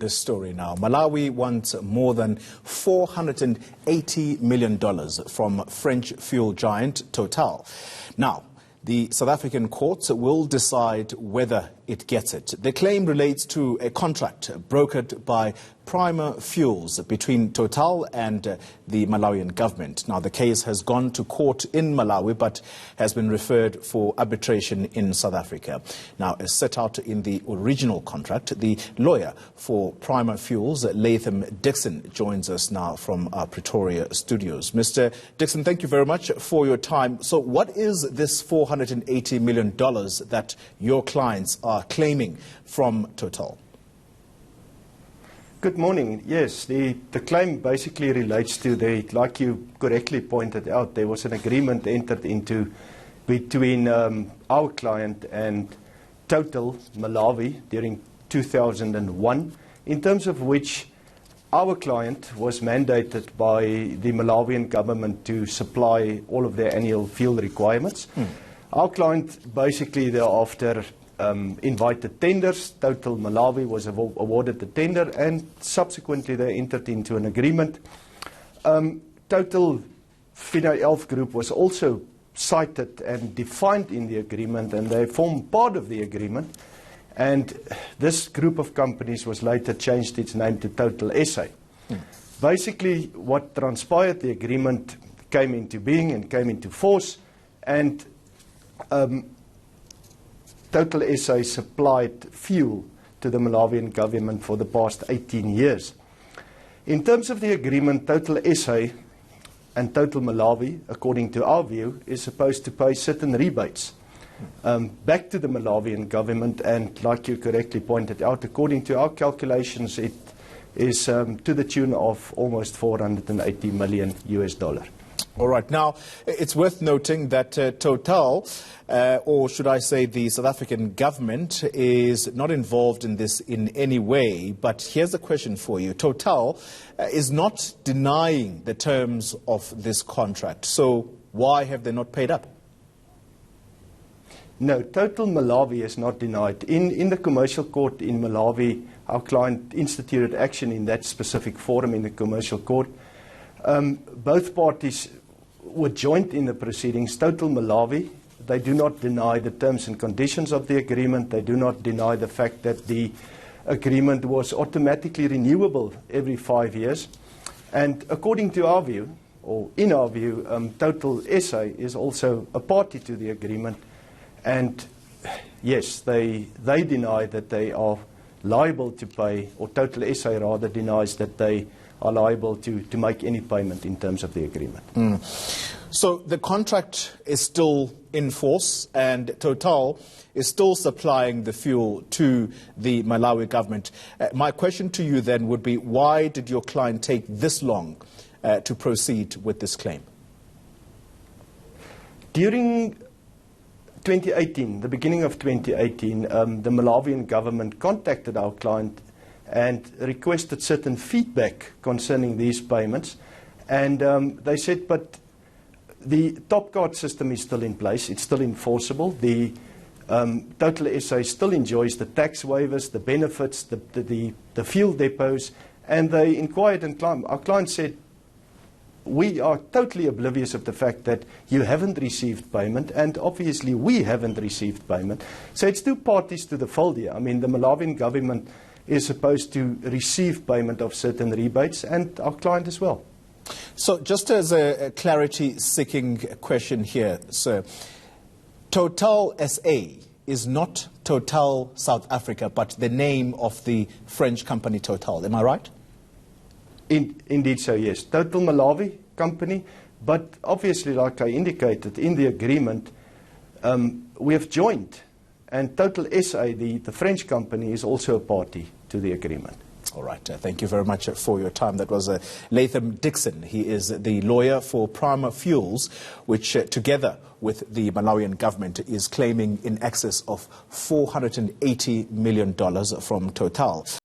this story now. Malawi wants more than $480 million from French fuel giant Total. Now, the South African courts will decide whether it gets it. The claim relates to a contract brokered by Prima Fuels between Total and the Malawian government. Now, the case has gone to court in Malawi but has been referred for arbitration in South Africa. Now, as set out in the original contract, the lawyer for Prima Fuels, Latham Dixon, joins us now from our Pretoria studios. Mr. Dixon, thank you very much for your time. So what is this $480 million that your clients are claiming from Total? Good morning. Yes, the claim basically relates to like you correctly pointed out, there was an agreement entered into between our client and Total Malawi during 2001, in terms of which our client was mandated by the Malawian government to supply all of their annual fuel requirements. Our client basically thereafter invited tenders. Total Malawi was awarded the tender, and subsequently they entered into an agreement. Total Fina Elf Group was also cited and defined in the agreement, and they formed part of the agreement. And this group of companies was later changed its name to Total SA. Basically, what transpired, the agreement came into being and came into force, and Total SA supplied fuel to the Malawian government for the past 18 years. In terms of the agreement, Total SA and Total Malawi, according to our view, is supposed to pay certain rebates back to the Malawian government, and like you correctly pointed out, according to our calculations, it is to the tune of almost $480 million US. All right. Now, it's worth noting that Total, or should I say the South African government, is not involved in this in any way. But here's the question for you. Total is not denying the terms of this contract. So why have they not paid up? No, Total Malawi is not denied. In the commercial court in Malawi, our client instituted action in that specific forum in the commercial court. Both parties were joined in the proceedings. Total Malawi, they do not deny the terms and conditions of the agreement. They do not deny the fact that the agreement was automatically renewable every 5 years. And according to our view, or in our view, Total SA is also a party to the agreement. And yes, they deny that they are liable to pay, or Total SA rather denies that they are liable to make any payment in terms of the agreement. So the contract is still in force, and Total is still supplying the fuel to the Malawi government. My question to you then would be, why did your client take this long to proceed with this claim? During 2018, the beginning of 2018, the Malawian government contacted our client and requested certain feedback concerning these payments. And they said, but the top card system is still in place, it's still enforceable. The Total SA still enjoys the tax waivers, the benefits, the fuel depots. And they inquired, and our client said, we are totally oblivious of the fact that you haven't received payment, and obviously we haven't received payment. So it's two parties to the fold here. I mean, the Malawian government is supposed to receive payment of certain rebates, and our client as well. So just as a clarity-seeking question here, sir, Total SA is not Total South Africa, but the name of the French company Total. Am I right? Indeed so, yes. Total Malawi company, but obviously, like I indicated, in the agreement, we have joined. And Total SA, the French company, is also a party to the agreement. All right. Thank you very much for your time. That was Latham Dixon. He is the lawyer for Prima Fuels, which together with the Malawian government is claiming in excess of $480 million from Total.